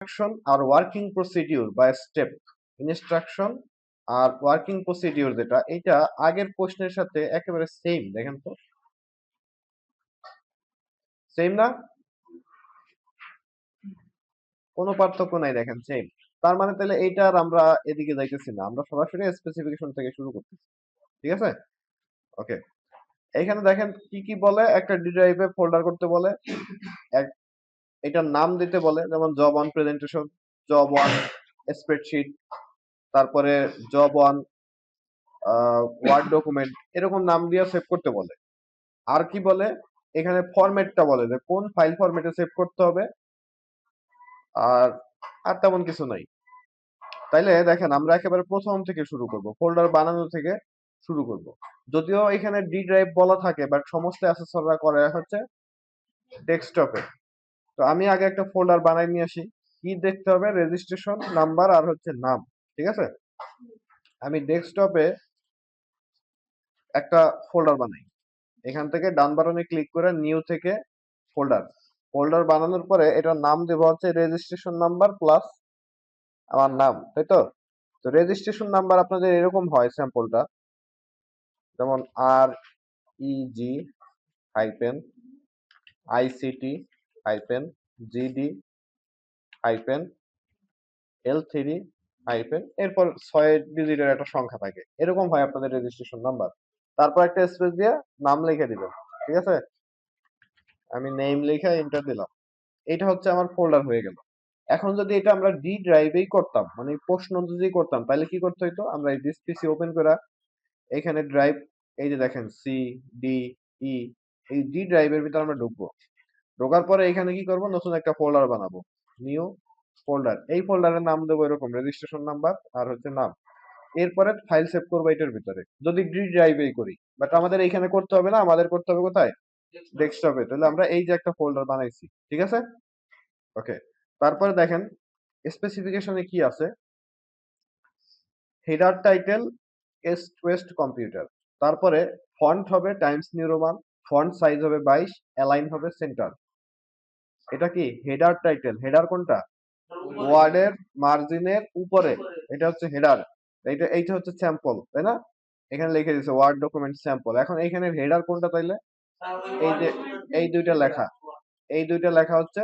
Instruction are working procedure বা step. Instruction are working procedure যেটা, এটা আগের প্রশ্নের সাথে একেবারে সেম। দেখেন তো, সেম না? কোনো পার্থক্য নাই, দেখেন সেম। তার মানে তাহলে এইটা আর আমরা এদিকে যাইতেছি না, আমরা সরাসরি স্পেসিফিকেশন থেকে শুরু করতেছি। ঠিক আছে? ওকে। এইখানে দেখেন কি কি বলে, একটা ডি ড্রাইভে ফোল্ডার করতে বলে, এক এটার নাম দিতে বলে, যেমন job one presentation, job one spreadsheet, তারপরে জব ওয়ান ওয়ার্ড ডকুমেন্ট, এরকম নাম দিয়ে সেভ করতে বলে। আর কি বলে, এখানে ফরম্যাটটা বলে যে কোন ফাইল ফরম্যাটে সেভ করতে হবে। আর আর তেমন কিছু নাই। তাইলে দেখেন আমরা একেবারে প্রথম থেকে শুরু করব, ফোল্ডার বানানো থেকে শুরু করব। যদিও এখানে ডি ড্রাইভ বলা থাকে, বাট সমস্ত অ্যাসেসররা করে হচ্ছে ডেস্কটপে। তো আমি আগে একটা ফোল্ডার বানাই নিয়ে আসি। কি দেখতে হবে, রেজিস্ট্রেশন নাম্বার আর হচ্ছে নাম। ঠিক আছে, আমি ডেস্কটপে একটা ফোল্ডার বানাই। এখান থেকে ডান বাটনে ক্লিক করে নিউ থেকে ফোল্ডার। ফোল্ডার বানানোর পরে এটার নাম দেবো হচ্ছে রেজিস্ট্রেশন নাম্বার প্লাস আমার নাম, তাই তো? তো রেজিস্ট্রেশন নাম্বার আপনাদের এরকম হয় স্যাম্পলটা, যেমন R EG hyphen ICT hyphen GD hyphen L3 hyphen, এরপর 6 ডিজিটের একটা সংখ্যা থাকে, এরকম হয় আপনাদের রেজিস্ট্রেশন নাম্বার। তারপর একটা স্পেস দিয়ে নাম লিখে দিবেন। ঠিক আছে, আমি নেম লিখে এন্টার দিলাম। এটা হচ্ছে আমার ফোল্ডার হয়ে গেল। এখন যদি এটা আমরা ডি ড্রাইভেই করতাম, মানে প্রশ্ন যদি করতাম, তাহলে কি করতে হইতো, আমরা এই দিস পিসি ওপেন করে এখানে ড্রাইভ, এই যে দেখেন সি ডি ই, এই ডি ড্রাইভের ভিতরে আমরা ঢুকবো। ঢোকার পরে এখানে কি করব, নতুন একটা ফোল্ডার বানাবো, নিউ ফোল্ডার। এই ফোল্ডারের নাম দেবো এরকম রেজিস্ট্রেশন নাম্বার আর হচ্ছে নাম। এরপরে ফাইল সেভ করবো এটার ভিতরে, যদি ডি ড্রাইভেই করি। বাট আমাদের এইখানে করতে হবে না, আমাদের করতে হবে কোথায়, ডেস্কটপে। তাহলে আমরা এই যে একটা ফোল্ডার বানাইছি। ঠিক আছে, ওকে। তারপরে দেখেন স্পেসিফিকেশনে কি আছে, হেডার টাইটেল এস্ট ওয়েস্ট কম্পিউটার, তারপরে ফন্ট হবে Times new Roman, font size হবে 22, অ্যালাইন হবে সেন্টার। এটা কি হেডার টাইটেল, হেডার কোনটা, ওয়ার্ডের মার্জিনের উপরে, এটা হচ্ছে হেডার। এইটা হচ্ছে স্যাম্পল, তাই না? এখানে লিখে দিছে ওয়ার্ড ডকুমেন্ট স্যাম্পল। এখন এখানে হেডার কোনটা তাইলে, এই যে এই দুইটা লেখা, এই দুইটা লেখা হচ্ছে,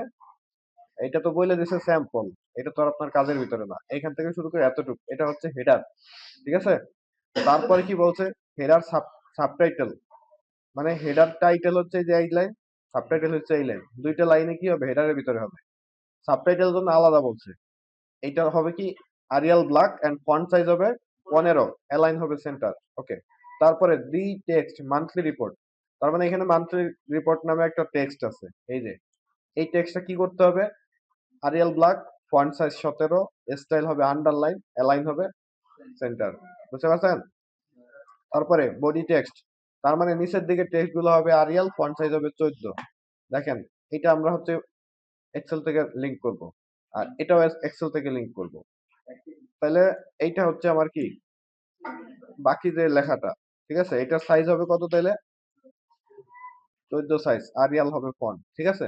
এটা তো বলে দিছে স্যাম্পল, এটা তো আর আপনার কাজের ভিতরে না। এখান থেকে শুরু করে এতটুকু, এটা হচ্ছে হেডার। ঠিক আছে, তারপরে কি বলছে, হেডার সাবটাইটেল, মানে হেডার টাইটেল হচ্ছে যে এই লাইন, সাবটাইটেল হচ্ছে এই লাইন, দুইটা লাইনে কি হবে, হেডারের ভিতরে হবে। সাবটাইটেল জন্য আলাদা বলছে, এইটা হবে কি Arial black and font size হবে 15, অ্যালাইন হবে সেন্টার। ওকে। তারপরে দি টেক্সট মান্থলি রিপোর্ট, তার মানে এখানে মান্থলি রিপোর্ট নামে একটা টেক্সট আছে, এই যে এই টেক্সটটা কি করতে হবে, Arial black, font size 17, style হবে আন্ডারলাইন, অ্যালাইন হবে সেন্টার। বুঝতে পারছেন? তারপরে বডি টেক্সট, তার মানে নিচের দিকে টেক্সট গুলো হবে আরিয়াল, ফন্ট সাইজ হবে 14। দেখেন, এটা আমরা হচ্ছে এক্সেল থেকে লিংক করব, আর এটাও এক্সেল থেকে লিংক করব। তাহলে এইটা হচ্ছে আমার কি বাকি যে লেখাটা। ঠিক আছে, এটার সাইজ হবে কত তাইলে, 14 সাইজ, আরিয়াল হবে ফন্ট। ঠিক আছে,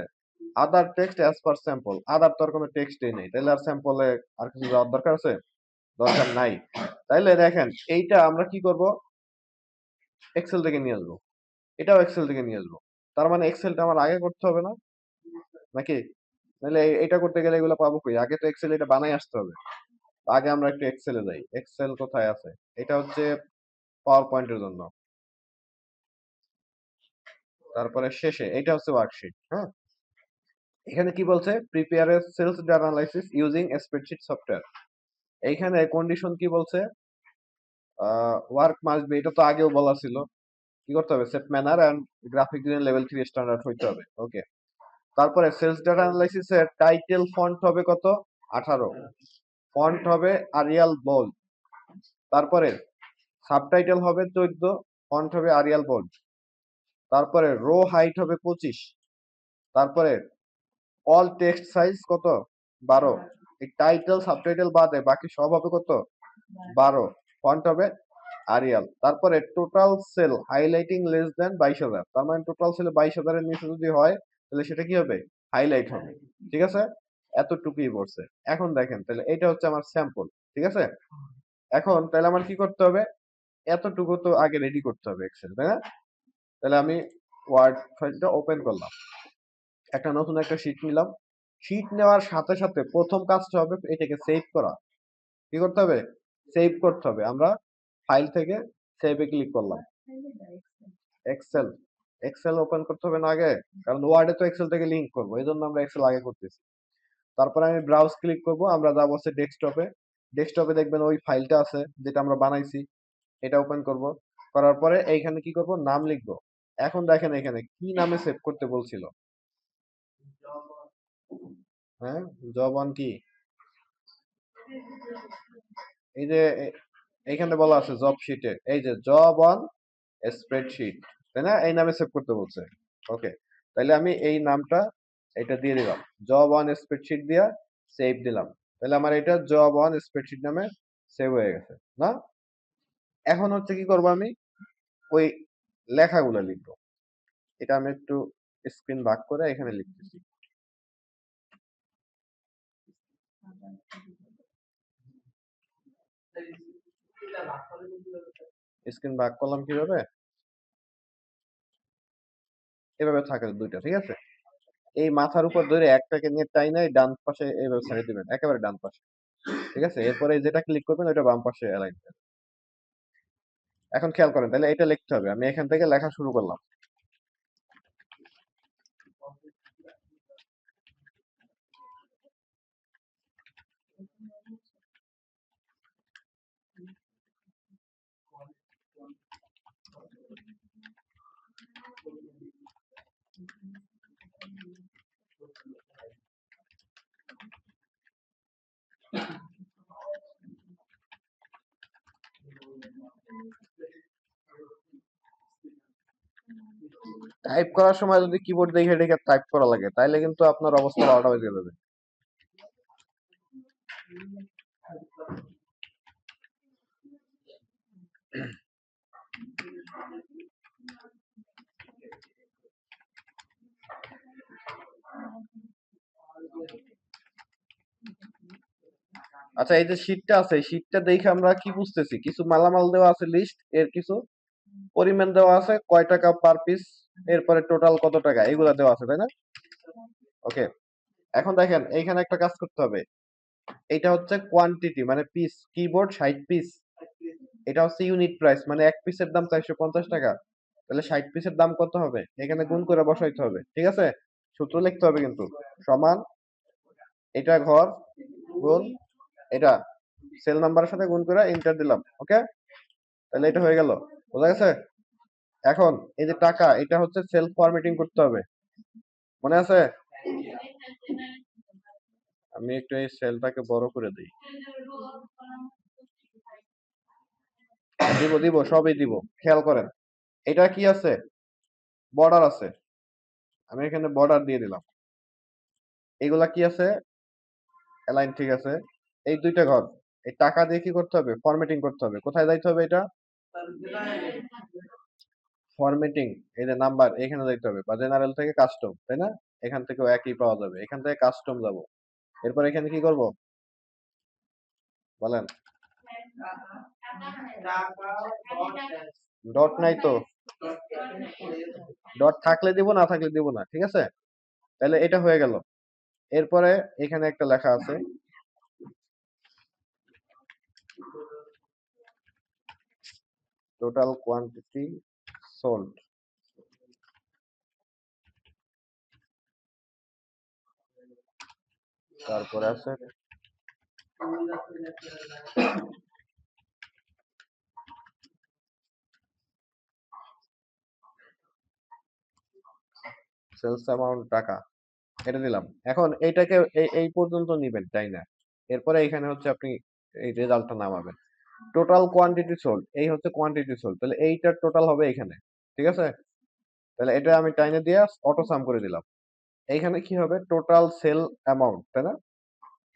আদার টেক্সট অ্যাজ পার স্যাম্পল, আদার তো আর কোনো টেক্সটই নেই, তাহলে আর স্যাম্পলে আর কিছু দেওয়ার দরকার আছে, দরকার নাই। তাইলে দেখেন এইটা আমরা কি করব, এক্সেল থেকে নিয়ে আসবো, এটাও এক্সেল থেকে নিয়ে আসবো। তার মানে এক্সেলটা আমার আগে করতে হবে না নাকি? নাহলে এটা করতে গেলে এগুলো পাবো কই, আগে তো এক্সেল এটা বানাই আসতে হবে। আগে আমরা একটু এক্সেলে যাই, এক্সেল কোথায় আছে, এটা হচ্ছে পাওয়ার পয়েন্টের জন্য। তারপরে শেষে এটা হচ্ছে ওয়ার্কশিট। হ্যাঁ, এখানে কি বলছে, prepare a sales data analysis using spreadsheet software. এইখানে কন্ডিশন কি বলছে, ওয়ার্ক মাস্ট বি, এটা তো আগেও বলা ছিল, কি করতে হবে, set manner and graphic design level 3 standard হইতে হবে। ওকে। তারপরে সেলস ডাটা অ্যানালাইসিস এর টাইটেল ফন্ট হবে কত, 18, ফন্ট হবে আরিয়াল বোল্ড। তারপরে সাবটাইটেল হবে 14, ফন্ট হবে আরিয়াল বোল্ড। তারপরে রো হাইট হবে 25। তারপরে অল টেক্সট সাইজ কত, 12। এই টাইটেল সাবটাইটেল বাদে বাকি সব হবে কত, 12, ফন্ট হবে আরিয়াল। তারপরে total sell highlighting less than 22,000, তার মানে টোটাল সেল 22,000 এর নিচে যদি হয় তাহলে সেটা কি হবে, হাইলাইট হবে। ঠিক আছে, এতটুকুই পড়ছে। এখন দেখেন তাহলে এটা হচ্ছে আমার স্যাম্পল, ঠিক আছে? এখন তাহলে আমার কি করতে হবে? এতটুকু তো আগে রেডি করতে হবে এক্সেল, তাই না? তাহলে আমি ওয়ার্ড ফাইলটা ওপেন করলাম, একটা নতুন একটা শীট নিলাম। শীট নেওয়ার সাথে সাথে প্রথম কাজটা হবে এটাকে সেভ করা। কি করতে হবে? সেভ করতে হবে। আমরা ফাইল থেকে সেভে ক্লিক করলাম। এক্সেল, এক্সেল ওপেন করতে হবে না আগে? কারণ ওয়ার্ডে তো এক্সেল থেকে লিংক করবো, এই জন্য আমরা এক্সেল আগে করতেছি। তারপরে আমি ব্রাউজ ক্লিক করব, আমরা যাবো হচ্ছে ডেস্কটপে। ডেস্কটপে দেখবেন ওই ফাইলটা আছে যেটা আমরা বানাইছি, এটা ওপেন করব। করার পরে এইখানে কি করব? নাম লিখবো। এখন দেখেন এখানে কি নামে সেভ করতে বলছিল? হ্যাঁ, জব অন কি? এই যে এইখানে বলা আছে জব শিটে, এই যে জব অন স্প্রেডশিট, তাই না? এই নামে সেভ করতে বলছে। ওকে, তাহলে আমি এই নামটা এটা দিয়ে দিলাম, জব অন স্প্রেডশিট দিয়া সেভ দিলাম। তাহলে আমার এটা জব অন স্প্রেডশিট নামে সেভ হয়ে গেছে না? এখন হচ্ছে কি করব? আমি ওই লেখাগুলো লিখবো। এটা আমি একটু স্ক্রিন ভাগ করে এখানে লিখতেছি। স্ক্রিন ভাগ করলাম কিভাবে? এভাবে থাকে দুইটা, ঠিক আছে? এই মাথার উপর ধরে একটাকে নিয়ে টাইনা এই ডান পাশে এইভাবে ছেড়ে দিবেন, একেবারে ডান পাশে, ঠিক আছে? এরপরে যেটা ক্লিক করবেন ওটা বাম পাশে অ্যালাইন। এখন খেয়াল করেন, তাহলে এটা লিখতে হবে। আমি এখান থেকে লেখা শুরু করলাম। টাইপ করার সময় যদি কিবোর্ড দেখে দেখে টাইপ করা লাগে তাহলে কিন্তু আপনার অবস্থা 12টা বেজে যাবে। আচ্ছা, এই যে শীটটা আছে, এই শীটটা দেখে আমরা কি বুঝতেছি? কিছু মালামাল দেওয়া আছে, লিস্ট এর কিছু পরিমাণ দেওয়া আছে, কয় টাকা পার পিস, এরপরে টোটাল কত টাকা, এগুলা দেওয়া আছে, তাই না? ওকে, এখন দেখেন এইখানে একটা কাজ করতে হবে। এটা হচ্ছে কোয়ান্টিটি মানে পিস, কিবোর্ড 60 পিস। এটা হচ্ছে ইউনিট প্রাইস মানে এক পিসের দাম 450 টাকা। তাহলে 60 পিসের দাম কত হবে? এখানে গুণ করে বসাইতে হবে, ঠিক আছে? সূত্র লিখতে হবে কিন্তু, সমান এটা ঘর গুণ এটা, সেল নাম্বারের সাথে গুণ করে এন্টার দিলাম। ওকে, তাহলে এটা হয়ে গেল, বোঝা গেছে? এখন এই যে টাকা, এটা হচ্ছে সেলফ ফরম্যাটিং করতে হবে, মনে আছে? আমি একটু এই সেলটাকে বড় করে দিই। দিব দিব, সবই দিব। খেয়াল করেন এটা কি আছে? বর্ডার আছে, আমি এখানে বর্ডার দিয়ে দিলাম। এগুলা কি আছে? অ্যালাইন, ঠিক আছে। এই দুইটা ঘর, এই টাকা দিয়ে কি করতে হবে? ফরম্যাটিং করতে হবে। কোথায় যাইতে হবে এটা? ফরম্যাটিং, এই যে নাম্বার এখানে যাইতে হবে, বা জেনারেল থেকে কাস্টম, তাই না? এখান থেকেও একই পাওয়া যাবে, এখান থেকে কাস্টম যাব। এরপর এখানে কি করব বলেন? ডট নাই তো, ডট থাকলে দিব, না থাকলে দিব না, ঠিক আছে? তাহলে এটা হয়ে গেল। এরপরে এখানে একটা লেখা আছে, টোটাল কোয়ান্টিটি সোল্ড। তারপরে আছে সেলস অ্যামাউন্ট টাকা, এটা দিলাম। এখন এইটাকে এই পর্যন্ত নিবেন, তাই না? এরপরে এখানে হচ্ছে আপনি এই রেজাল্টটা নামাবেন। টোটাল কোয়ান্টিটি সোল্ড, এই হচ্ছে কোয়ান্টিটি সোল্ড, তাহলে এইটার টোটাল হবে এখানে, ঠিক আছে? তাহলে এটা আমি টাইনে দিয়ে অটো সাম করে দিলাম। এইখানে কি হবে? টোটাল সেল অ্যামাউন্ট, তাই না?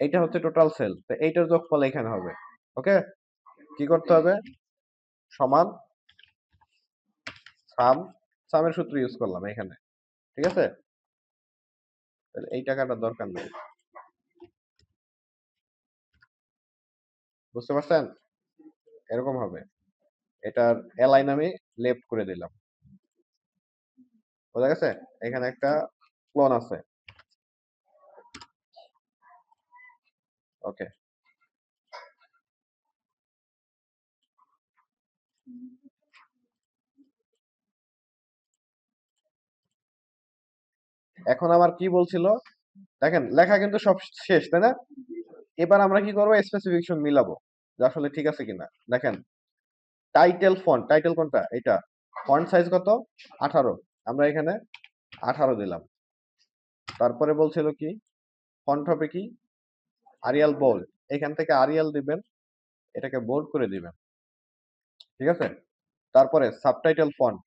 এইটা হচ্ছে টোটাল সেল, তো এইটার যোগফল এখানে হবে। ওকে, কি করতে হবে? সমান সাম, সামের সূত্র ইউজ করলাম এখানে, ঠিক আছে? তাহলে এই টাকাটার দরকার নেই। বুঝতে পারছেন? এরকম হবে। এটার অ্যালাইন আমি লেফট করে দিলাম। বোঝা গেছে? এখানে একটা ক্লোন আছে। ওকে। এখন আমার কি বলছিল? দেখেন লেখা কিন্তু সব শেষ, তাই না? এবার আমরা কি করবো? স্পেসিফিকেশন মিলাবো যে আসলে ঠিক আছে কিনা। দেখেন টাইটেল ফন্ট, টাইটেল কোনটা? এটা। ফন্ট সাইজ কত? 18। আমরা এখানে 18 দিলাম। তারপরে বলছিল কি ফন্ট হবে কি আরিয়াল বোল্ড। এখান থেকে আরিয়াল দিবেন, এটাকে বোল্ড করে দিবেন। ঠিক আছে? তারপরে সাবটাইটেল ফন্ট,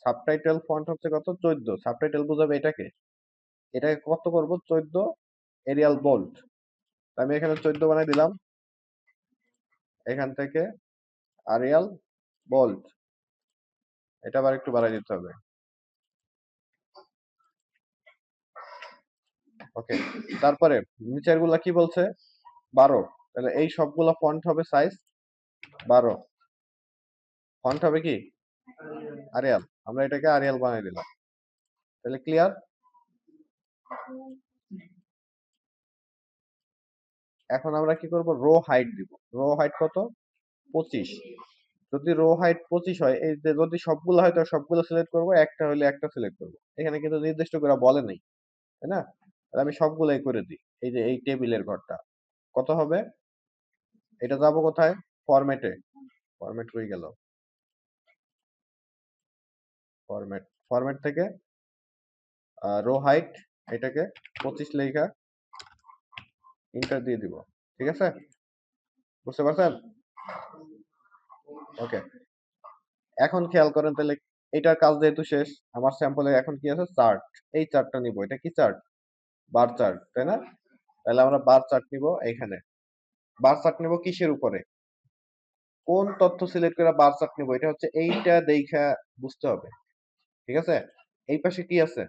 সাবটাইটেল ফন্ট হচ্ছে কত? 14। সাবটাইটেল বোঝাবে এটাকে, এটাকে কত করব? 14 এরিয়াল বোল্ড। আমি এখানে 14 বানাই দিলাম। এখান থেকে আরিয়াল বোল্ড, এটা আবার একটু বাড়াই দিতে হবে। ওকে। তারপরে নিচের গুলা কি বলছে? 12। তাহলে এই সবগুলা ফন্ট হবে সাইজ 12। ফন্ট হবে কি আরিয়াল। আমরা এটাকে আরিয়াল বানাই দিলাম। তাহলে ক্লিয়ার? এখন আমরা কি করব? রো হাইট দিব। রো হাইট কত? 25। যদি রো হাইট 25 হয়, এই যে যদি সবগুলো হয় তো সবগুলো সিলেক্ট করব, একটা হলে একটা সিলেক্ট করব। এখানে কিন্তু নির্দিষ্ট করে বলে নাই, তাই না? তাহলে আমি সবগুলাই করে দিই। এই যে এই টেবিলের ঘরটা কত হবে? এটা যাবো কোথায়? ফরম্যাটে। ফরম্যাট হয়ে গেল। ফরম্যাট, ফরম্যাট থেকে রো হাইট, এটাকে 25 লেখা ইন্টার দিয়ে দিব। ঠিক আছে? বুঝতে পারছেন? ওকে। এখন খেয়াল করেন তাহলে এটার কাজ যেহেতু শেষ, আমার স্যাম্পলে এখন কি আছে? চার্ট। এই চার্টটা নিব। এটা কি চার্ট? বার চার্ট, তাই না? তাহলে আমরা বার চার্ট নিব এইখানে। বার চার্ট নিব কিসের উপরে? কোন তথ্য সিলেক্ট করে বার চার্ট নিব? এটা হচ্ছে এইটা দেখা বুঝতে হবে। ঠিক আছে? এই পাশে কি আছে?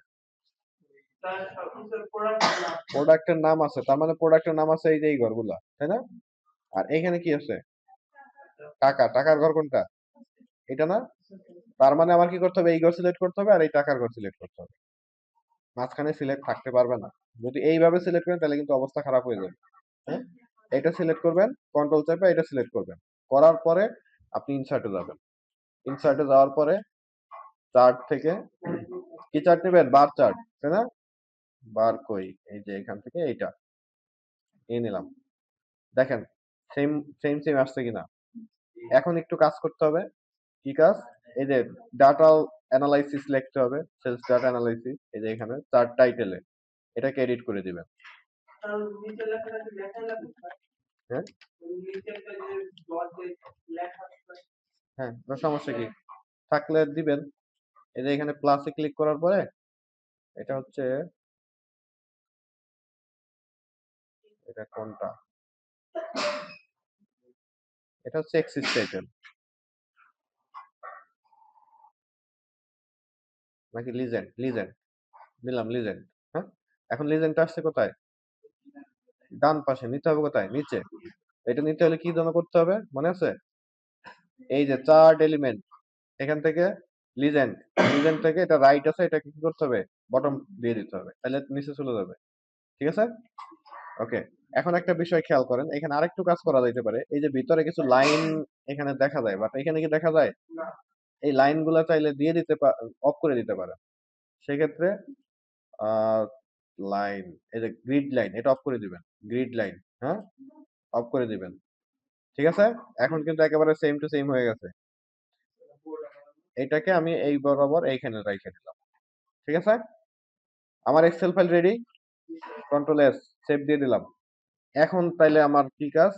প্রোডাক্টের নাম আছে। তার মানে প্রোডাক্টের নাম আছে এই যে এই ঘরগুলা, তাই না? আর এইখানে কি আছে? টাকা। টাকার ঘর কোনটা? এটা না? তার মানে আমার কি করতে হবে? এই ঘর সিলেক্ট করতে হবে আর এই টাকার ঘর সিলেক্ট করতে হবে। মাঝখানে সিলেক্ট থাকতে পারবে না। যদি এইভাবে সিলেক্ট করেন তাহলে কিন্তু অবস্থা খারাপ হয়ে যাবে। হ্যাঁ? এটা সিলেক্ট করবেন, কন্ট্রোল চেপে এটা সিলেক্ট করবেন। করার পরে আপনি ইনসার্টে যাবেন। ইনসার্টে যাওয়ার পরে চার্ট থেকে কি চার্ট নেবেন? বার চার্ট, তাই না? বার কই? এই যে এখান থেকে এইটা এই নিলাম। দেখেন সেম সেম সেম আসছে কিনা। এখন একটু কাজ করতে হবে। কি কাজ? এই যে ডাটা অ্যানালাইসিস লিখতে হবে। সেলস ডাটা অ্যানালাইসিস, এই যে এখানে চার্ট টাইটেলে এটাকে এডিট করে দিবেন। হ্যাঁ, হ্যাঁ, কোনো সমস্যা কি? থাকলে দিবেন। এই যে এখানে প্লাসে ক্লিক করার পরে এটা হচ্ছে, এটা কোনটা? এটা হচ্ছে এক্সিস টাইটেল নাকি লিজেন্ড? লিজেন্ড দিলাম, লিজেন্ড। হ্যাঁ, এখন লিজেন্ডটা আসছে কোথায়? ডান পাশে। নিতে হবে কোথায়? নিচে। এটা নিতে হলে কি জন্য করতে হবে মনে আছে? এই যে চার্ট এলিমেন্ট, এখান থেকে লিজেন্ড, লিজেন্ড থেকে এটা রাইট আছে, এটাকে কি করতে হবে? বটম দিয়ে দিতে হবে, তাহলে নিচে চলে যাবে। ঠিক আছে? ওকে। এখন একটা বিষয় খেয়াল করেন, এখানে আরেকটু কাজ করা যাইতে পারে। এই যে ভিতরে কিছু লাইন এখানে দেখা যায়, বাট এখানে কি দেখা যায়? এই লাইনগুলো চাইলে দিয়ে দিতে অফ করে দিতে পারে। সেক্ষেত্রে আহ লাইন, এই যে গ্রিড লাইন, এটা অফ করে দিবেন। গ্রিড লাইন, হ্যাঁ, অফ করে দিবেন। ঠিক আছে? এখন কিন্তু একেবারে সেম টু সেম হয়ে গেছে। এটাকে আমি এই বরাবর এইখানে রেখে দিলাম। ঠিক আছে? আমার Excel file ready. Control S, save দিয়ে দিলাম। এখন তাইলে আমার কি কাজ?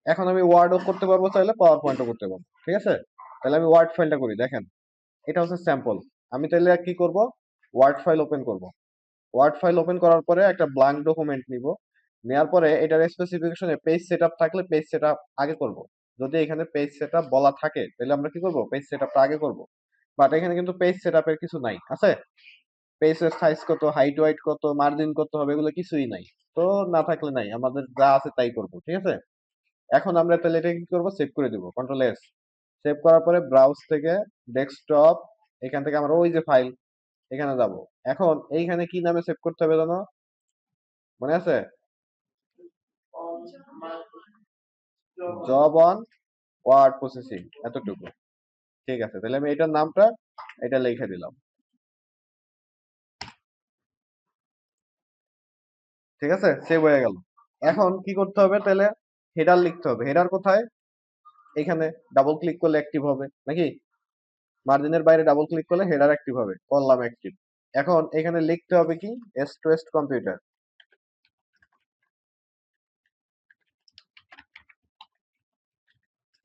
এখন আমি ওয়ার্ডও করতে পারবো, চাইলে পাওয়ার পয়েন্টও করতে পারবো। ঠিক আছে? তাহলে আমি ওয়ার্ড ফাইলটা করি। দেখেন এটা হচ্ছে স্যাম্পল। আমি তাহলে কি করব? ওয়ার্ড ফাইল ওপেন করব। ওয়ার্ড ফাইল ওপেন করার পরে একটা ব্ল্যাঙ্ক ডকুমেন্ট নিব। নেওয়ার পরে এটার স্পেসিফিকেশনে পেজ সেটআপ থাকলে পেজ সেটআপ আগে করব। যদি এখানে পেজ সেটআপ বলা থাকে তাহলে আমরা কি করব? পেজ সেটআপটা আগে করব। বাট এখানে কিন্তু পেজ সেটআপের কিছু নাই। আছে? পেজের সাইজ কত, হাইট ওয়াইট কত, মার্জিন কত হবে, এগুলো কিছুই নাই। তো না থাকলে নাই, আমাদের যা আছে তাই করব, ঠিক আছে। এখন আমরা তাহলে এটা কি করব, সেভ করে দিব, কন্ট্রোল এস। সেভ করার পরে ব্রাউজ থেকে ডেস্কটপ, এখান থেকে আমরা ওই যে ফাইল, এখানে যাব। এখন এইখানে কি নামে সেভ করতে হবে জানো, মনে আছে? জব অন ওয়ার্ড প্রসেসিং, এতটুকু। ঠিক আছে, তাহলে আমি এটার নামটা এটা লিখে দিলাম। ঠিক আছে, সেভ হয়ে গেল। এখন কি করতে হবে তাহলে, হেডার লিখতে হবে। হেডার কোথায়? এখানে ডাবল ক্লিক করলে অ্যাক্টিভ হবে নাকি? মার্জিনের বাইরে ডাবল ক্লিক করলে হেডার অ্যাক্টিভ হবে, করলাম অ্যাক্টিভ। এখন এখানে লিখতে হবে কি, এস্ট ওয়েস্ট কম্পিউটার।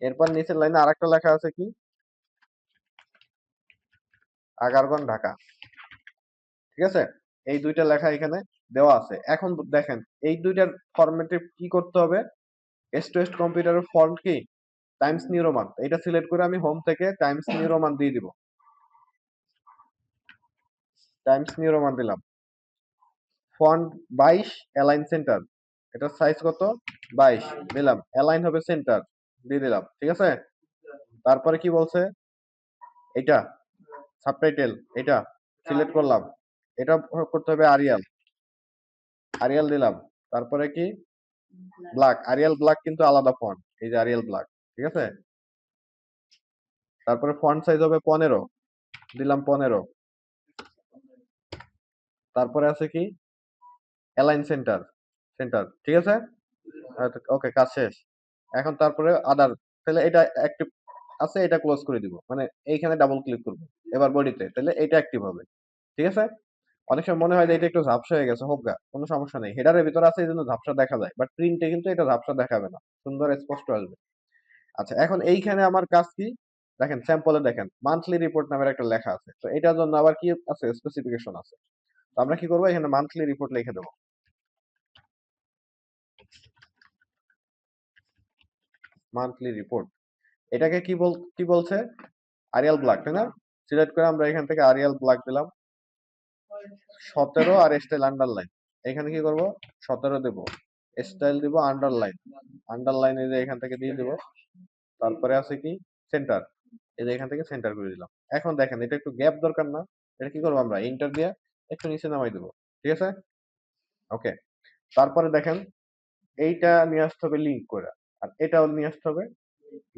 এরপর নিচের লাইনে আরেকটা লেখা আছে কি, আগারগন ঢাকা। ঠিক আছে, এই দুইটা লেখা এখানে দেওয়া আছে। এখন দেখেন এই দুইটার ফরম্যাটে কি করতে হবে, এস্ট ওয়েস্ট কম্পিউটারের ফন্ট কি, টাইমস নিউ রোমান। এটা সিলেক্ট করে আমি হোম থেকে টাইমস নিউ রোমান দিয়ে দিব, টাইমস নিউ রোমান দিলাম। ফন্ট 22, অ্যালাইন সেন্টার, এটার সাইজ কত, 22 দিলাম। অ্যালাইন হবে সেন্টার, দিয়ে দিলাম। ঠিক আছে, তারপরে কি বলছে, এটা সাবটাইটেল, এটা সিলেক্ট করলাম। এটা করতে হবে আরিয়াল, আরিয়াল দিলাম। তারপরে কি, ব্ল্যাক, আরিয়াল ব্ল্যাক কিন্তু আলাদা ফন্ট, এই যে আরিয়াল ব্ল্যাক। ঠিক আছে, তারপরে ফন্ট সাইজ হবে 15, দিলাম 15। তারপরে আছে কি, অ্যালাইন সেন্টার, সেন্টার। ঠিক আছে, ওকে, কাজ শেষ। এখন তারপরে আদার, তাহলে এটা অ্যাক্টিভ আছে, এটা ক্লোজ করে দিব, মানে এইখানে ডাবল ক্লিক করব এবার বডিতে, তাহলে এটা অ্যাক্টিভ হবে। ঠিক আছে, অনেক সময় মনে হয় যে এটা একটু ঝাপসা হয়ে গেছে, হোক গা, কোনো সমস্যা নেই। হেডারের ভিতরে আছে এই জন্য ঝাপসা দেখা যায়, বাট প্রিন্টে কিন্তু এটা ঝাপসা দেখাবে না, সুন্দর স্পষ্ট আসবে। আচ্ছা, এখন এইখানে আমার কাজ কি, দেখেন স্যাম্পলে দেখেন মান্থলি রিপোর্ট নামের একটা লেখা আছে, তো এটার জন্য আবার কি আছে, স্পেসিফিকেশন আছে। তো আমরা কি করবো, এখানে মান্থলি রিপোর্ট লিখে দেবো, মান্থলি রিপোর্ট। এটাকে কি বলছে, আরিয়াল ব্ল্যাক, তাই না? সিলেক্ট করে আমরা এখান থেকে আরিয়াল ব্ল্যাক দিলাম 17, আর স্টাইল আন্ডারলাইন। এখানে কি করব, 17 দেব, স্টাইল দিব আন্ডারলাইন, আন্ডারলাইন এই যে এখান থেকে দিয়ে দিব। তারপরে আছে কি, সেন্টার, এই যে এখান থেকে সেন্টার করে দিলাম। এখন দেখেন এটা একটু গ্যাপ দরকার না, এটা কি করবো, আমরা ইন্টার দিয়ে একটু নিচে নামাই দেবো। ঠিক আছে, ওকে। তারপরে দেখেন এইটা নিয়ে আসতে হবে লিঙ্ক করে, আর এটাও নিয়ে আসতে হবে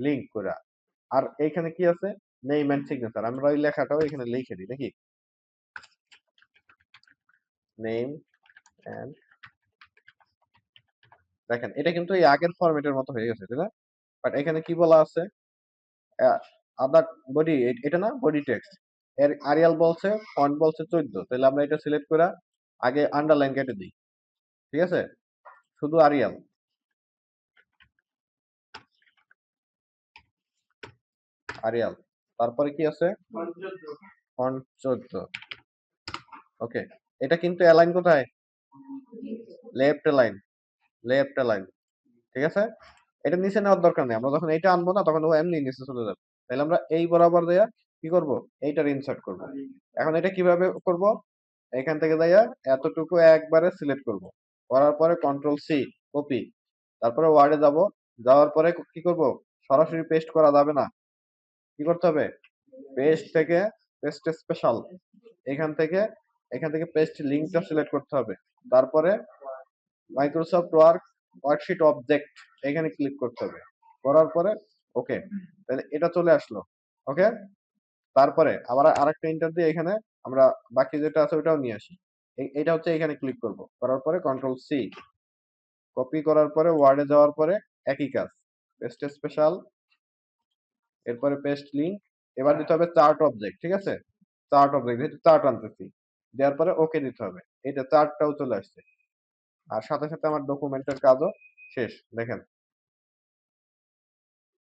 লিঙ্ক করে। আর এইখানে কি আছে, নেম এন্ড সিগনেচার, আমরা ওই লেখাটাও এখানে লিখে দিই নাকি, নেম এন্ড, দেখেন এটা কিন্তু এই আগের ফরম্যাটের মতো হয়ে গেছে, তাই না? বাট এখানে কি বলা আছে, আদার বডি, এটা না বডি টেক্সট, এর আরিয়াল বলছে, ফন্ট বলছে 14, তাহলে আমরা এটা সিলেক্ট করে আগে আন্ডারলাইন কেটে দিই। ঠিক আছে, শুধু আরিয়াল, আরিয়াল। তারপরে কি আছে, ফন্ট 14, ওকে। এটা কিন্তু অ্যালাইন কোথায়, লেফট অ্যালাইন, লেফট অ্যালাইন। ঠিক আছে, এটা নিচে নেওয়ার দরকার নেই, আমরা যখন এইটা আনবো না তখন ও এমনি নিচে চলে যাবে। তাহলে আমরা এই বরাবর দেয়া কি করব, এইটার ইনসার্ট করব। এখন এটা কিভাবে করব, এখান থেকে যাইয়া এতটুকু একবারে সিলেক্ট করব, করার পরে কন্ট্রোল সি, কপি। তারপরে ওয়ার্ডে যাব, যাওয়ার পরে কি করব, সরাসরি পেস্ট করা যাবে না, কি করতে হবে, পেস্ট থেকে পেস্ট স্পেশাল, এখান থেকে পেস্ট লিংকটা সিলেক্ট করতে হবে। তারপরে মাইক্রোসফট ওয়ার্কশিট অবজেক্ট, এখানে ক্লিক করতে হবে, করার পরে ওকে, তাহলে এটা চলে আসলো। ওকে, তারপরে আবার আরেকটা ইন্টার দিয়ে এখানে আমরা বাকি যেটা আছে ওটাও নিয়ে আসি। এটা হচ্ছে এখানে ক্লিক করব, করার পরে কন্ট্রোল সি, কপি করার পরে ওয়ার্ডে যাওয়ার পরে একই কাজ, পেস্ট স্পেশাল, এরপরে পেস্ট লিংক। এবার দিতে হবে চার্ট অবজেক্ট। ঠিক আছে, চার্ট অবজেক্ট, যেহেতু চার্ট আনতেছি, দেওয়ার পরে ওকে দিতে হবে, এটা চার্টটাও চলে আসছে। আর সাথে সাথে আমার ডকুমেন্টের কাজও শেষ, দেখেন,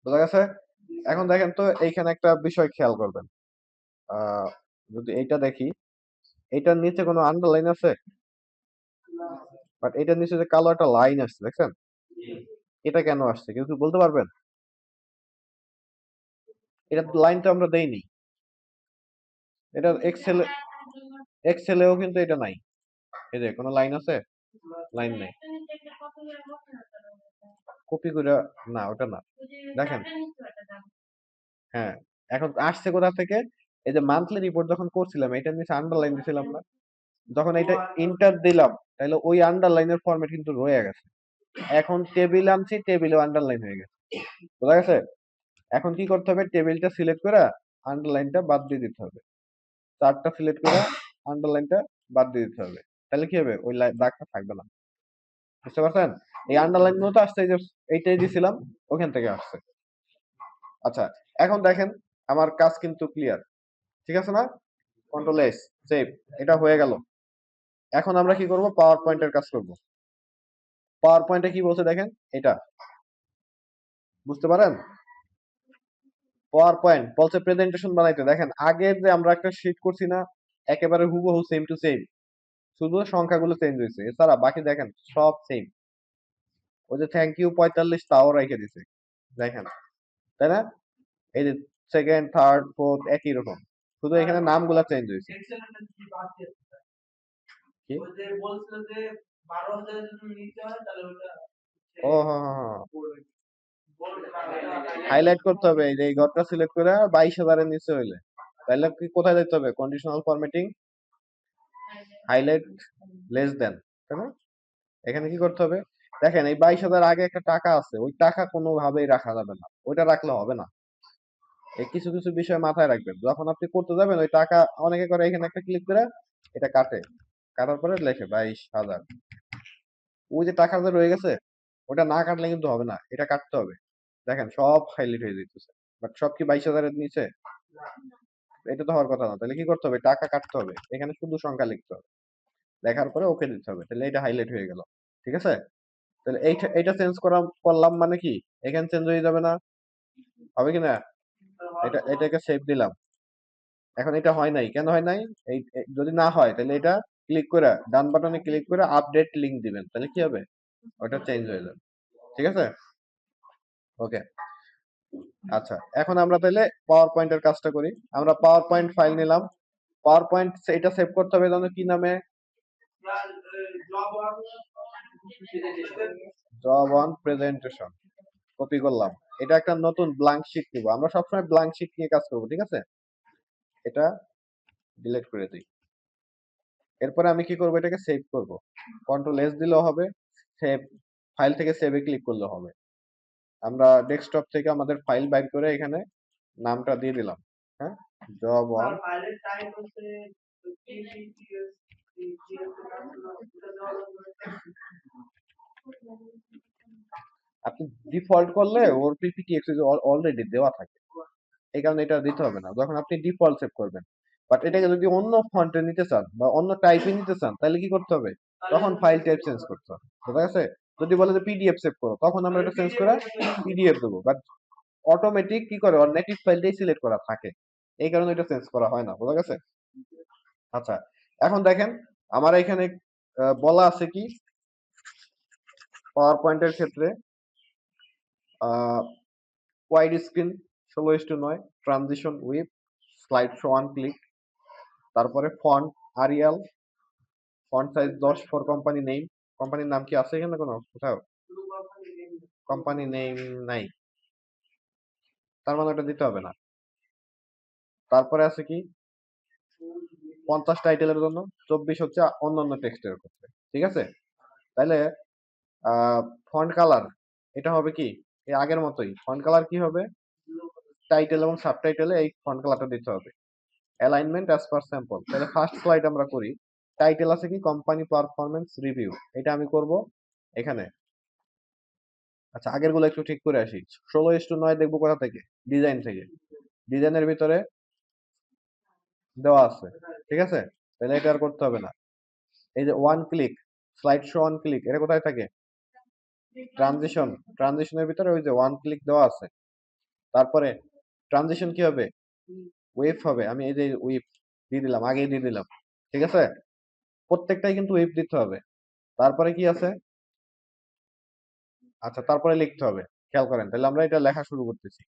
বোঝা গেছে? এখন দেখেন তো এইখানে একটা বিষয় খেয়াল করবেন, আহ যদি এইটা দেখি, এইটার নিচে কোনো আন্ডারলাইন আছে, বাট এটার নিচে যে কালো একটা লাইন আসছে, দেখছেন? এটা কেন আসছে, কেউ কি বলতে পারবেন? এটা লাইন তো আমরা দেইনি, এটা এক্সেল, এক্সেলেও কিন্তু এটা নাই। এই যে কোনো লাইন আছে? লাইন নাই। কপি করে না, ওটা না। দেখেন, হ্যাঁ, এখন আসছে কোথা থেকে? এই যে মান্থলি রিপোর্ট যখন করছিলাম এটার নিচে আন্ডারলাইন দিছিলাম না? যখন এটা ইন্টার দিলাম তাহলে ওই আন্ডারলাইনের ফরম্যাট কিন্তু রয়ে গেছে। এখন টেবিল আনছি, টেবিলেও আন্ডারলাইন হয়ে গেছে। বোঝা গেছে? এখন কি করতে হবে? টেবিলটা সিলেক্ট করে আন্ডারলাইনটা বাদ দিয়ে দিতে হবে। চার্টটা সিলেক্ট করে আন্ডারলাইনটা বাদ দিয়ে দিতে হবে। তাহলে কি হবে? ওই দাগটা থাকবে না। বুঝতে পারছেন? এই আন্ডারলাইন গুলো তো আসছে, এই যে এইটাই দিছিলাম, ওখান থেকে আসছে। আচ্ছা, এখন দেখেন আমার কাজ কিন্তু ক্লিয়ার। ঠিক আছে না? Control S, save. এটা হয়ে গেল। এখন আমরা কি করব? পাওয়ার পয়েন্টের কাজ করব। পাওয়ার পয়েন্টে কি বলছে দেখেন, এটা বুঝতে পারেন? পাওয়ার পয়েন্ট বলছে প্রেজেন্টেশন বানাইতে। দেখেন আগের যে আমরা একটা শীট করছি না, একেবারে হুবহু সেম টু সেম, শুধু সংখ্যাগুলো চেঞ্জ হয়েছে, এছাড়া বাকি দেখেন সব সেম। ওই যে থ্যাংক ইউ 45 তাও রেখে দিছে, দেখেন, তাই না? এই যে সেকেন্ড, থার্ড, ফোর্থ একই রকম, শুধু এখানে নামগুলা চেঞ্জ হয়েছে। কি? ও হ্যাঁ হ্যাঁ হ্যাঁ, হাইলাইট করতে হবে। এই যে এই ঘরটা সিলেক্ট করে 22,000 এর নিচে হইলে তাহলে কি কোথায় যেতে হবে? Conditional formatting, highlight less than, তাই না? এখানে কি করতে হবে? দেখেন এই 22,000 আগে একটা টাকা আছে, ওই টাকা কোনোভাবেই রাখা যাবে না, ওইটা রাখলে হবে না। এই কিছু কিছু বিষয় মাথায় রাখবেন যখন আপনি করতে যাবেন। ওই টাকা অনেকে করে এখানে একটা ক্লিক করে এটা কাটে, কাটার পরে লেখে 22,000, ওই যে টাকা যে রয়ে গেছে ওটা না কাটলে কিন্তু হবে না, এটা কাটতে হবে। দেখেন সব হাইলাইট হয়ে যেতেছে, বাট সব কি 22,000 এর নিচে? এটা তো হওয়ার কথা না। তাহলে কি করতে হবে? টাকা কাটতে হবে, এখানে শুধু সংখ্যা লিখতে হবে, লেখার পরে ওকে দিতে হবে, তাহলে এটা হাইলাইট হয়ে গেল। ঠিক আছে? তাহলে এইটা চেঞ্জ করলাম মানে কি এখানে চেঞ্জ হয়ে যাবে না? হবে কি না? এটাকে সেভ দিলাম। এখন এটা হয় নাই, কেন হয় নাই? যদি না হয় তাহলে এটা ক্লিক করে ডান বাটনে ক্লিক করে আপডেট লিংক দিবেন, তাহলে কি হবে? ওটা চেঞ্জ হয়ে যাবে। ঠিক আছে? ওকে। আচ্ছা, এখন আমরা তাহলে পাওয়ার পয়েন্টের কাজটা করি। আমরা পাওয়ার পয়েন্ট ফাইল নিলাম। পাওয়ার পয়েন্ট এটা সেভ করতে হবে জানো কি নামে? Job on presentation. কপি করলাম। এটা একটা নতুন ব্ল্যাঙ্ক শিট নিব। আমরা সবসময় ব্ল্যাঙ্ক শিট নিয়ে কাজ করব, ঠিক আছে? এটা ডিলিট করে দিই। এরপরে আমি কি করব? এটাকে সেভ করব। কন্ট্রোল এস দিলেও হবে, সেভ, ফাইল থেকে সেভে ক্লিক করলেও হবে। আমরা ডেস্কটপ থেকে আমাদের ফাইল বাইর করে এখানে নামটা দিয়ে দিলাম। হ্যাঁ, জব অন। আপনি ডিফল্ট করলে ওর পিপিটিএক্স অলরেডি দেওয়া থাকে, এই কারণে এটা দিতে হবে না যখন আপনি ডিফল্ট সেভ করবেন। বাট এটাকে যদি অন্য ফন্টে নিতে চান বা অন্য টাইপে নিতে চান তাহলে কি করতে হবে? তখন ফাইল টাইপ চেঞ্জ করতে হবে। বুঝা গেছে? যদি বলে যে পিডিএফ সেভ করো তখন আমরা এটা চেঞ্জ করে পিডিএফ দেবো, বাট অটোমেটিক কি করে ওর নেটিভ ফাইলটাই সিলেক্ট করা থাকে, এই কারণে এটা চেঞ্জ করা হয় না। বুঝা গেছে? আচ্ছা, এখন দেখেন আমার এখানে বলা আছে কি পাওয়ার পয়েন্টের ক্ষেত্রে wide screen 16:9, transition with, slide show one click, তারপরে font Arial, font size 10 for company name. কোম্পানির নাম কি আছে এখানে কোনো কোথাও? কোম্পানি নেম নাই, তার মানে ওটা দিতে হবে না। তারপরে আছে কি 50 টাইটেলের জন্য, 24 হচ্ছে অন্যান্য টেক্সটের ক্ষেত্রে। ঠিক আছে? তাহলে ফন্ট কালার এটা হবে কি এই আগের মতোই। ফন্ট কালার কি হবে? টাইটেল এবং সাবটাইটেলে এই ফন্ট কালারটা দিতে হবে। Alignment as per sample. তাহলে ফার্স্ট স্লাইড আমরা করি। টাইটেল আছে কি কোম্পানি পারফরম্যান্স রিভিউ, এটা আমি করব এখানে। আচ্ছা, আগের গুলো একটু ঠিক করে আসি। 16:9 দেখবো কোথা থেকে? ডিজাইন থেকে। ডিজাইনের ভিতরে দেওয়া আছে, ঠিক আছে? তাহলে এটা আর করতে হবে না। এই যে one click, slide show one click, এটা কোথায় থাকে? ট্রানজিশন, ট্রানজিশনের ভিতরে ওই যে ওয়ান ক্লিক দেওয়া আছে। তারপরে ট্রানজিশন কি হবে? ওয়েভ হবে। আমি এই যে ওয়েভ দিয়ে দিলাম, আগেই দিয়ে দিলাম। ঠিক আছে? প্রত্যেকটাই কিন্তু ওয়েভ দিতে হবে। তারপরে কি আছে? আচ্ছা, তারপরে লিখতে হবে। খেয়াল করেন, তাহলে আমরা এটা লেখা শুরু করতেছি।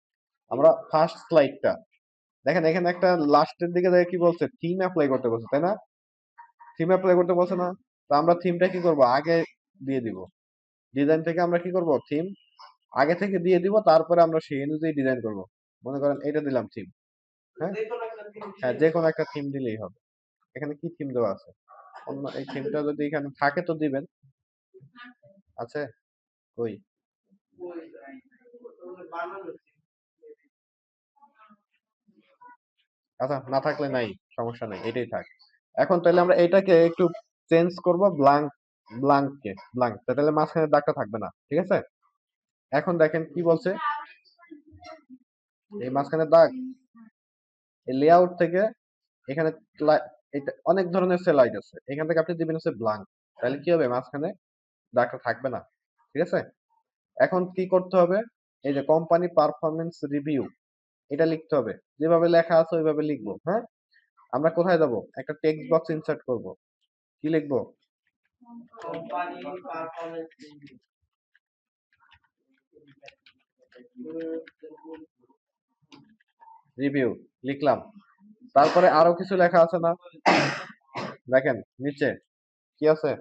আমরা ফার্স্ট স্লাইডটা দেখেন, এখানে একটা লাস্টের দিকে দেখে কি বলছে? থিম অ্যাপ্লাই করতে বলছে, তাই না? থিম অ্যাপ্লাই করতে বলছে না? তো আমরা থিমটা কি করব, আগে দিয়ে দিব। ডিজাইন থেকে আমরা কি করব, থিম আগে থেকে দিয়ে দিব, তারপরে আমরা সেই অনুযায়ী ডিজাইন করব। মনে করেন এটা দিলাম থিম। হ্যাঁ, হ্যাঁ, যে কোনো একটা থিম দিলেই হবে। এখানে কি থিম দেওয়া আছে? অন্য এই থিমটা যদি এখানে থাকে তো দিবেন। আছে? কই? আচ্ছা, না থাকলে নাই, সমস্যা নাই, এটাই থাক। এখন তাহলে আমরা এটাকে একটু চেঞ্জ করব, ব্লাঙ্ক, তাহলে মাঝখানে দাগটা থাকবে না, ঠিক আছে? এখন দেখেন কি বলছে, এই মাঝখানে দাগ, এই লেআউট থেকে এখানে এটা অনেক ধরনের স্লাইড আছে, এখান থেকে আপনি দিবেন হচ্ছে ব্লাঙ্ক। তাহলে কি হবে, মাঝখানে দাগটা থাকবে না, ঠিক আছে? এখন কি করতে হবে, এই যে কোম্পানি পারফরমেন্স রিভিউ, এটা লিখতে হবে, যেভাবে লেখা আছে ওইভাবে লিখবো। হ্যাঁ, আমরা কোথায় যাব, একটা টেক্সট বক্স ইনসার্ট করব। কি লিখবো, রিভিউ লিখলাম। তারপরে আরো কিছু লেখা আছে না, দেখেন নিচে কি আছে,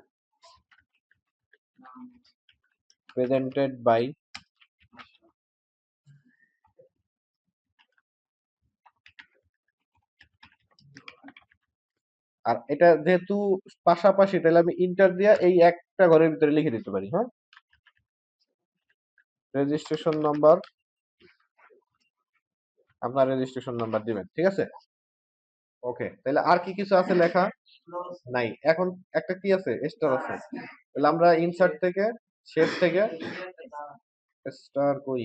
প্রেজেন্টেড বাই। আর এটা যেহেতু পাশাপাশি, তাহলে আমি ইন্টার দিয়ে এই একটা ঘরের ভিতরে লিখে দিতে পারি। হ্যাঁ, রেজিস্ট্রেশন নাম্বার, আপনার রেজিস্ট্রেশন নাম্বার দিবেন, ঠিক আছে? ওকে, তাহলে আর কি কিছু আছে লেখা? নাই। এখন একটা কি আছে, স্টার আছে। তাহলে আমরা ইনসার্ট থেকে, শেপ থেকে স্টার কই,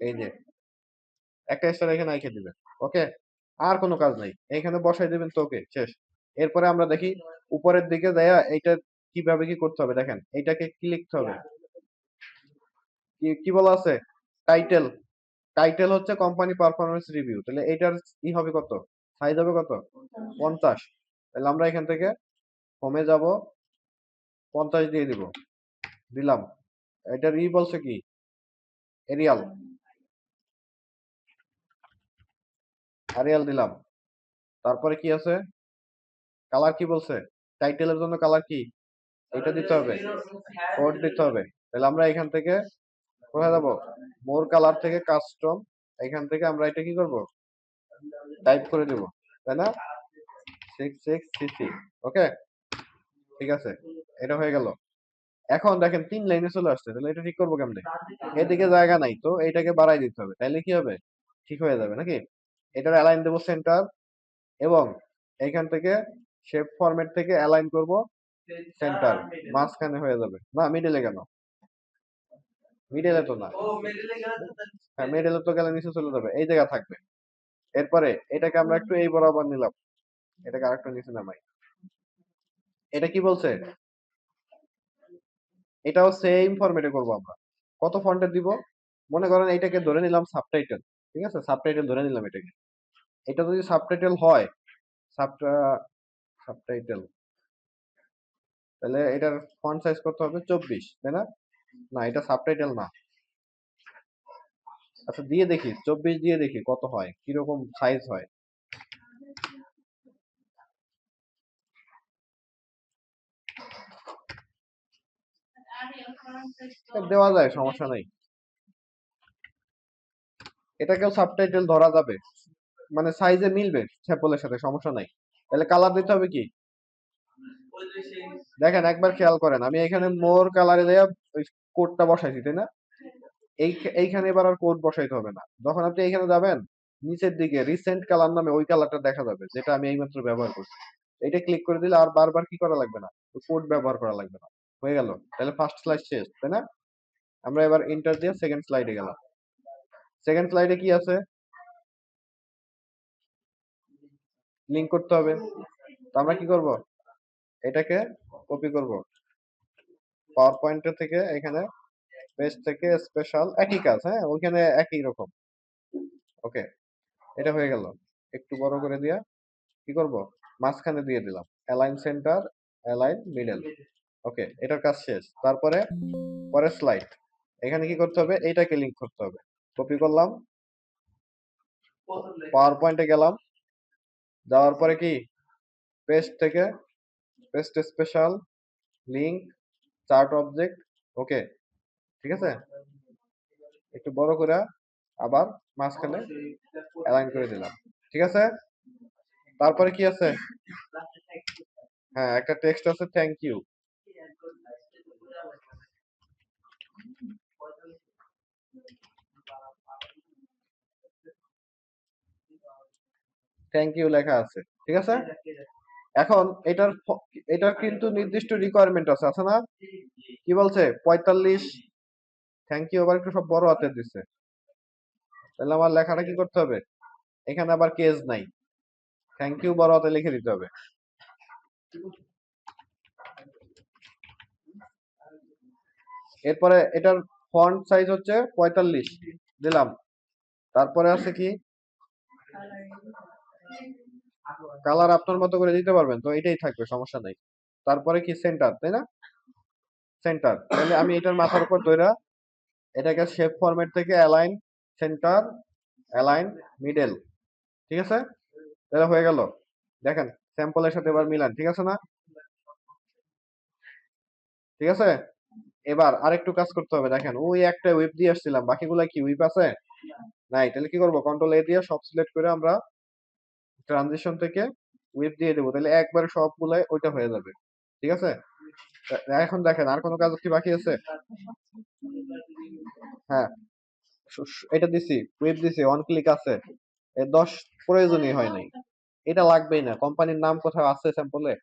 এই যে একটা স্টার এখানে রেখে দিবেন। ওকে, আর কোনো কাজ নাই, এখানে বসাই দিবেন তো, ওকে শেষ। এরপরে আমরা দেখি উপরের দিকে যাইয়া এইটা কিভাবে কি করতে হবে। দেখেন এইটাকে কি লিখতে হবে, কি কি বলা আছে, টাইটেল। টাইটেল হচ্ছে কোম্পানি পারফরমেন্স রিভিউ, তাহলে এইটার ই হবে কত, সাইজ হবে কত, 50। তাহলে আমরা এখান থেকে হোমে যাব, 50 দিয়ে দিব, দিলাম। এটার ই বলছে কি, এরিয়াল, এরিয়াল দিলাম। তারপরে কি আছে, কালার কি বলছে, টাইটেলের জন্য কালার কি, এটা দিতে হবে, কোড দিতে হবে। তাহলে আমরা এখান থেকে কোথায় যাব, মোর কালার থেকে কাস্টম, এখান থেকে আমরা এটা কি করব, টাইপ করে দেব, তাই না, 66cc। ওকে, ঠিক আছে, এটা হয়ে গেল। এখন দেখেন 3 লাইনে চলে আসছে, তাহলে এটা ঠিক করবো কেমনে, এদিকে জায়গা নাই তো এইটাকে বাড়াই দিতে হবে, তাইলে কি হবে, ঠিক হয়ে যাবে নাকি? এটার অ্যালাইন দেবো সেন্টার, এবং এইখান থেকে শেপ ফরম্যাট থেকে অ্যালাইন করব সেন্টার, মাঝখানে হয়ে যাবে না, মিডলে কেন, মিডলে তো না, হ্যাঁ মিডলে তো গেলে নিচে চলে যাবে, এই জায়গা থাকবে। এরপরে এটাকে আমরা একটু এই বরাবর নিলাম, এটাকে আরেকটু নিচে নামাই। এটা কি বলছে, এটাও সেম ফরম্যাটে করব আমরা। কত ফন্টে দিব, মনে করেন এইটাকে ধরে নিলাম সাবটাইটেল, ঠিক আছে, সাবটাইটেল ধরে নিলাম এটাকে। এটা যদি সাবটাইটেল হয়, সাবটা সাবটাইটেল, তাহলে এটার ফন্ট সাইজ কত হবে, 24, তাই না? না, এটা সাবটাইটেল না। আচ্ছা দিয়ে দেখি, 24 দিয়ে দেখি কত হয়, কিরকম সাইজ হয়। দেওয়া যায়, সমস্যা নাই, এটাকেও সাবটাইটেল ধরা যাবে, মানে সাইজে মিলবে স্যাম্পলের সাথে, সমস্যা নাই। তাহলে কালার দিতে হবে কি, দেখেন একবার খেয়াল করেন, আমি এখানে মোর কালারে দেয়া ওই কোডটা বসাইছি, তাই না? এই এইখানে এবার আর কোড বসাইতে হবে না, যখন আপনি এইখানে যাবেন নিচের দিকে রিসেন্ট কালার নামে ওই কালারটা দেখা যাবে, যেটা আমি এইমাত্র ব্যবহার করছি। এটা ক্লিক করে দিলে আর বারবার কি করা লাগবে না, কোড ব্যবহার করা লাগবে না, হয়ে গেল। তাহলে ফার্স্ট স্লাইড শেষ, তাই না? আমরা এবার এন্টার দিয়ে সেকেন্ড স্লাইডে গেলাম। সেকেন্ড স্লাইডে কি আছে, লিংক করতে হবে। তো আমরা কি করব, এটাকে কপি করব পাওয়ার পয়েন্টের থেকে, এখানে পেজ থেকে স্পেশাল, একই কাজ, হ্যাঁ ওইখানে একই রকম। ওকে, এটা হয়ে গেল। একটু বড় করে দিয়া কি করব, মাঝখানে দিয়ে দিলাম, অ্যালাইন সেন্টার, অ্যালাইন মিডল। ওকে, এটার কাজ শেষ। তারপরে পরের স্লাইড, এখানে কি করতে হবে, এইটাকে লিংক করতে হবে। কপি করলাম, পাওয়ার পয়েন্টে গেলাম, যাওয়ার পরে কি পেজ থেকে paste special, link, chart object. Okay, ঠিক আছে, একটু বড় করে আবার মাঝখানে অ্যালাইন করে দিলাম, ঠিক আছে। তারপরে কি আছে? হ্যাঁ, একটা টেক্সট আছে, থ্যাংক ইউ। থ্যাংক ইউ লেখা আছে, ঠিক আছে। এখন এটার কিন্তু নির্দিষ্ট রিকোয়ারমেন্ট আছে, আছে না? কি বলছে? 45। থ্যাংক ইউ আবার একটু সব বড় হাতের দিচ্ছে, তাহলে আমার লেখাটা কি করতে হবে? এখানে আবার কেস নাই, থ্যাংক ইউ বড় হাতে লিখে দিতে হবে। এরপরে এটার ফন্ট সাইজ হচ্ছে 45 দিলাম। তারপরে আছে কি, কালার আপনার মতো করে দিতে পারবেন, তো এটাই থাকবে, সমস্যা নাই। তারপরে কি, সেন্টার, তাই না? সেন্টার, তাহলে আমি এটার মাথার উপর ধইরা এটাকে শেপ ফরম্যাট থেকে অ্যালাইন সেন্টার, অ্যালাইন মিডল, ঠিক আছে, তাহলে হয়ে গেল। দেখেন স্যাম্পলের সাথে এবার মিলান, ঠিক আছে না? ঠিক আছে। এবার আরেকটু কাজ করতে হবে, দেখেন ওই একটা উইপ দিয়ে আসছিলাম, বাকিগুলা কি উইপ আছে? নাই, তাহলে কি করব, কন্ট্রোল এ দিয়ে সব সিলেক্ট করে আমরা ট্রানজিশন থেকে উইপ দিয়ে দেবো, তাহলে একবারে সবগুলাই ওইটা হয়ে যাবে, ঠিক আছে। এখন দেখেন আর কোনো কাজ কি বাকি আছে? হ্যাঁ, এটা দিছি, উইপ দিছি, অন ক্লিক আছে, 10 প্রয়োজনই হয় নাই, এটা লাগবেই না। কোম্পানির নাম কোথাও আছে স্যাম্পলে?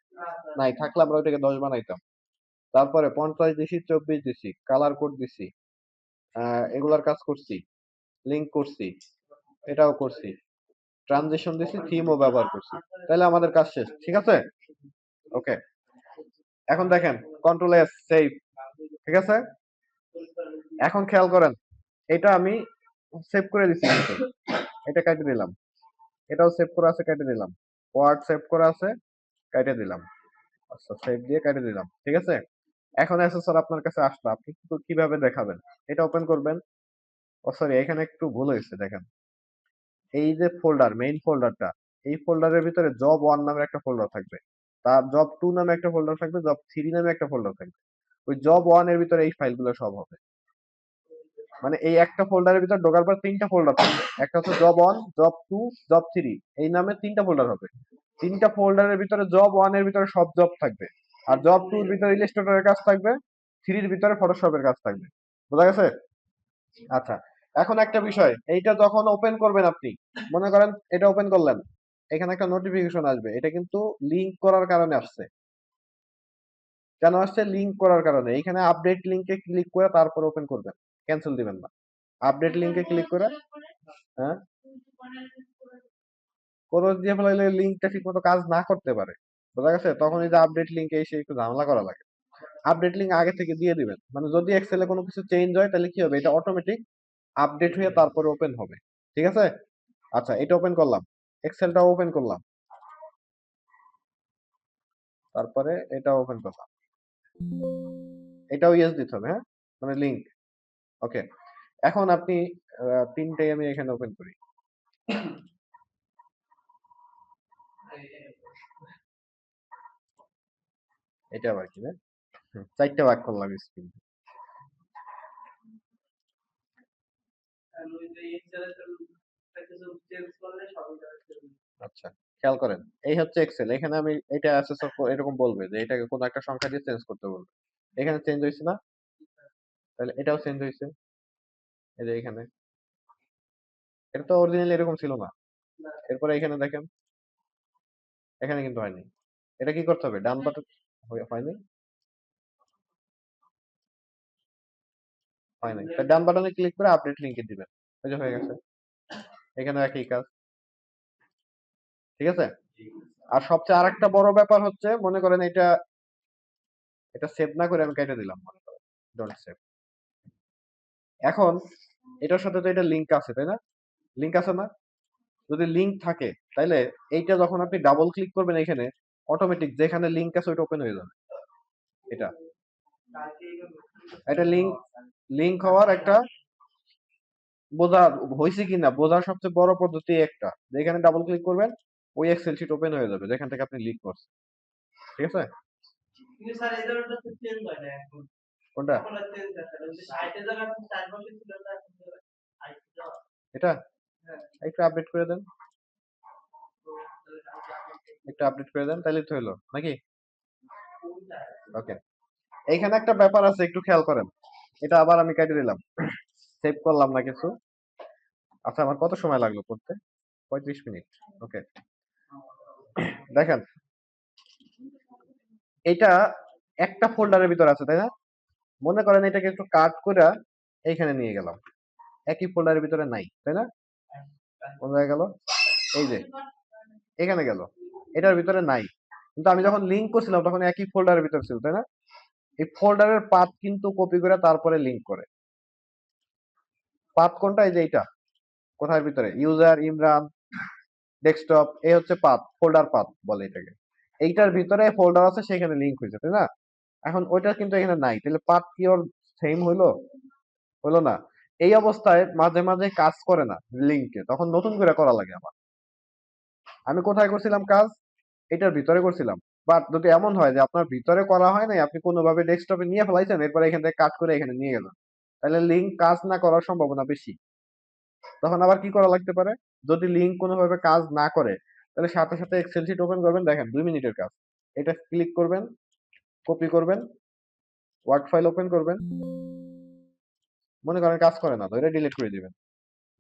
নাই, থাকলে আমরা ওইটাকে 10 বানাইতাম। তারপরে 50 দিছি, 24 দিছি, কালার কোড দিছি, এগুলার কাজ করছি, লিংক করছি, এটাও করছি, ট্রানজিশন দিছি, থিমও ব্যবহার করছি, তাহলে আমাদের কাজ শেষ, ঠিক আছে। ওকে, এখন দেখেন কন্ট্রোল এস সেভ, ঠিক আছে। এখন খেয়াল করেন, এটা আমি সেভ করে দিছি কিন্তু, এটা কেটে দিলাম, এটাও সেভ করা আছে, কেটে দিলাম, ওয়ার্ড সেভ করা আছে, কেটে দিলাম, আচ্ছা সেভ দিয়ে কেটে দিলাম, ঠিক আছে। এখন এসএসআর আপনার কাছে আসলো, আপনি কিভাবে দেখাবেন? এটা ওপেন করবেন। ও সরি, এখানে একটু ভুল হয়েছে, দেখেন এই যে ফোল্ডার, মেইন ফোল্ডারটা, এই ফোল্ডারের ভিতরে জব 1 নামে একটা ফোল্ডার থাকবে, তার জব 2 নামে একটা ফোল্ডার থাকবে, জব 3 নামে একটা ফোল্ডার থাকবে। ওই জব 1 এর ভিতরে এই ফাইলগুলো সব হবে, মানে এই একটা ফোল্ডারের ভিতর ঢোকার পর 3টা ফোল্ডার থাকবে, একটা হচ্ছে জব 1, জব 2, জব 3, এই নামে 3টা ফোল্ডার হবে। 3টা ফোল্ডারের ভিতরে জব 1 এর ভিতরে সব জব থাকবে, আর জব 2 এর ভিতরে ইলাস্ট্রেটরের কাজ থাকবে, 3 এর ভিতরে ফটোশপের কাজ থাকবে। বোঝা গেছে? আচ্ছা, এখন একটা বিষয়, এইটা যখন ওপেন করবেন আপনি, মনে করেন এটা ওপেন করলেন, এখানে একটা নোটিফিকেশন আসবে, এটা কিন্তু লিংক করার কারণে আসছে। কেন আসছে? লিংক করার কারণে। এখানে আপডেট লিংকে ক্লিক করে তারপর ওপেন করবেন, ক্যান্সেল দিবেন না। আপডেট লিংকে ক্লিক করে, হ্যাঁ, ক্রস দিয়ে ফেলাইলে লিংকটা ঠিক মতো কাজ না করতে পারে, বোঝা গেছে, তখন এই যে আপডেট লিংকে এসে একটু ঝামেলা করা লাগে। আপডেট লিংক আগে থেকে দিয়ে দিবেন, মানে যদি এক্সেলে কোনো কিছু চেঞ্জ হয় তাহলে কি হবে, এটা অটোমেটিক আপডেট হয়ে তারপরে ওপেন হবে, ঠিক আছে। আচ্ছা, এটা ওপেন করলাম, এক্সেলটা ওপেন করলাম, তারপরে এটা ওপেন করলাম, এটাও ইয়েস দিতে হবে, হ্যাঁ, মানে লিংক। ওকে, এখন আপনি তিনটাই আমি এখানে ওপেন করি, এটা আবার কি না, চারটা ভাগ করলাম স্ক্রিন। আচ্ছা, খেয়াল করেন, এই হচ্ছে এক্সেল, এখানে আমি এটা অ্যাসেসর এরকম বলবে যে এটাকে কোনো একটা সংখ্যা দিয়ে চেঞ্জ করতে বলবে, এখানে চেঞ্জ হয়েছে না, তাহলে এটাও চেঞ্জ হয়েছে, এই যে এখানে, এটা তো অরিজিনালি এরকম ছিল না। এরপরে এখানে দেখেন, এখানে কিন্তু হয়নি, এটা কি করতে হবে, ডান বাটন, হয়নি, হয়নি, তাই ডান বাটনে ক্লিক করে আপডেট লিংকে দিবেন, এই যে হয়ে গেছে, এখানে একই কাজ, ঠিক আছে। আর সবচেয়ে আরেকটা বড় ব্যাপার হচ্ছে, মনে করেন এটা এটা সেভ না করে আমি কেটে দিলাম, মনে করেন ডোন্ট সেভ। এখন এটার সাথে তো এটা লিংক আছে, তাই না? লিংক আছে না? যদি লিংক থাকে তাইলে এইটা যখন আপনি ডাবল ক্লিক করবেন এখানে, অটোমেটিক যেখানে লিংক আছে ওইটা ওপেন হয়ে যাবে, এটা এটা লিংক, লিংক হওয়ার একটা বোঝা হয়েছে কিনা বোঝার সবচেয়ে বড় পদ্ধতি একটা, যেখানে ডাবল ক্লিক করবেন ওই এক্সেল শিট ওপেন হয়ে যাবে যেখান থেকে আপনি লিংক করছেন, ঠিক আছে। কোনটা এটা একটু আপডেট করে দেন, একটু আপডেট করে দেন, তাহলে তো হলো নাকি? ওকে, এইখানে একটা ব্যাপার আছে, একটু খেয়াল করেন। এটা আবার আমি কেটে দিলাম, সেভ করলাম না কিছু। আচ্ছা, আমার কত সময় লাগলো করতে? 35 মিনিট। ওকে, দেখেন এটা একটা ফোল্ডারের ভিতর আছে, তাই না? মনে করেন এটাকে একটু কাট করে এইখানে নিয়ে গেলাম, একই ফোল্ডারের ভিতরে নাই, তাই না? কোন জায়গায় গেল? এই যে এখানে গেল, এটার ভিতরে নাই। কিন্তু আমি যখন লিংক করছিলাম তখন একই ফোল্ডারের ভিতর ছিল, তাই না? এই ফোল্ডারের পাথ কিন্তু কপি করে তারপরে লিংক করে। পাথ কোনটা? এই যে এইটা। কোথায় ভিতরে? ইউজার, ইমরান, ডেস্কটপ, এই হচ্ছে পাথ, ফোল্ডার পাথ বলে এটাকে। এইটার ভিতরে ফোল্ডার আছে, সেখানে লিংক হয়েছে, তাই না? এখন ওইটা কিন্তু এখানে নাই, তাহলে পাথ কি ওর সেম হইলো? হলো না। এই অবস্থায় মাঝে মাঝে কাজ করে না লিংকে, তখন নতুন করে করা লাগে আমার। আমি কোথায় করছিলাম কাজ? এটার ভিতরে করছিলাম। বাট যদি এমন হয় যে আপনার ভিতরে করা হয় নাই, আপনি কোনোভাবে ডেস্কটপে নিয়ে ফেলাইছেন, এরপরে এখান থেকে কাট করে এখানে নিয়ে গেলেন, তাহলে লিংক কাজ না করার সম্ভাবনা বেশি। তখন আবার কি করা লাগতে পারে? যদি লিংক কোনোভাবে কাজ না করে, তাহলে সাথে সাথে এক্সেল শিট ওপেন করবেন, দেখেন 2 মিনিটের কাজ। এটা ক্লিক করবেন, কপি করবেন, ওয়ার্ড ফাইল ওপেন করবেন, মনে করেন কাজ করে না, ধরে ডিলিট করে দিবেন,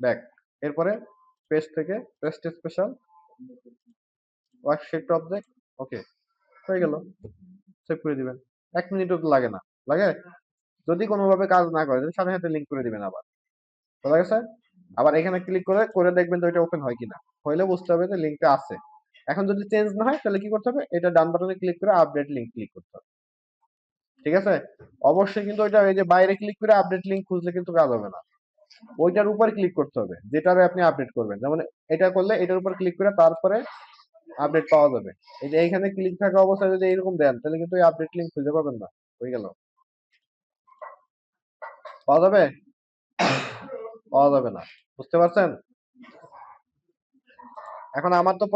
ব্যাক। এরপরে পেজ থেকে পেস্ট স্পেশাল ওয়ার্কশিট অবজেক্ট, ওকে, হয়ে গেল। সেভ করে দিবেন, 1 মিনিটও তো লাগে না। লাগে? যদি কোনোভাবে কাজ না করে, তাহলে সাথে সাথে লিংক করে দিবেন আবার। বোঝা গেছে? আবার এখানে ক্লিক করে করে দেখবেন তো এটা ওপেন হয় কিনা। হইলে বুঝতে হবে যে লিংকটা আছে। এখন যদি চেঞ্জ না হয়, তাহলে কি করতে হবে? এটা ডান বাটনে ক্লিক করে আপডেট লিংক ক্লিক করতে হবে। ঠিক আছে? অবশ্যই কিন্তু ওইটা এই যে বাইরে ক্লিক করে আপডেট লিংক খুঁজলে কিন্তু কাজ হবে না। ওইটার উপর ক্লিক করতে হবে যেটারে আপনি আপডেট করবেন। যেমন এটা করলে এটার উপর ক্লিক করে তারপরে আপডেট পাওয়া যাবে। এই যে এইখানে ক্লিক থাকা অবস্থায় যদি এরকম দেন, তাহলে কিন্তু ওই আপডেট লিংক খুঁজে পাবেন না। হয়ে গেল। পাওয়া যাবে? পাওয়া যাবে না। বুঝতে পারছেন? এখন আমার তো